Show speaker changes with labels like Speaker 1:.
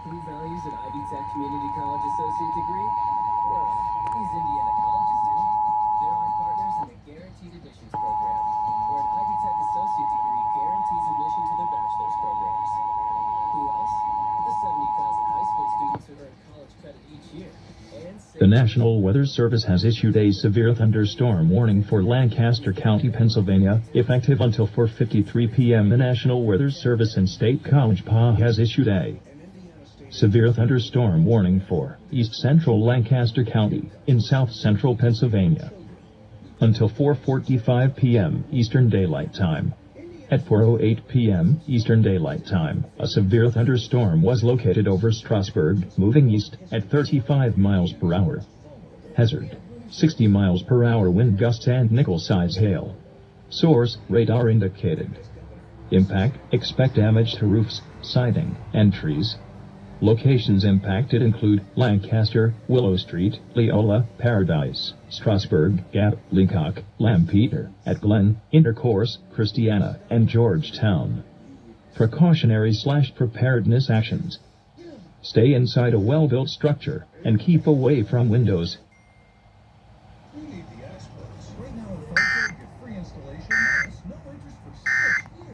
Speaker 1: Who values an Ivy Tech Community College associate degree? Well, these Indiana colleges do. They're our partners in the Guaranteed Admissions Program, where an Ivy Tech associate degree guarantees admission to their bachelor's programs. Who else? The 70,000 high school students who earn college credit each year.
Speaker 2: The National Weather Service has issued a severe thunderstorm warning for Lancaster County, Pennsylvania, effective until 4:53 p.m. The National Weather Service in State College Park has issued a severe thunderstorm warning for east central Lancaster County in south central Pennsylvania until 4:45 p.m. Eastern Daylight Time. At 4:08 p.m. Eastern Daylight Time, a severe thunderstorm was located over Strasburg, moving east at 35 miles per hour. Hazard: 60 miles per hour wind gusts and nickel-size hail. Source: radar indicated. Impact: expect damage to roofs, siding, and trees. Locations impacted include Lancaster, Willow Street, Leola, Paradise, Strasburg, Gap, Leacock, Lampeter, at Glen, Intercourse, Christiana, and Georgetown. Precautionary/preparedness actions: stay inside a well-built structure and keep away from windows,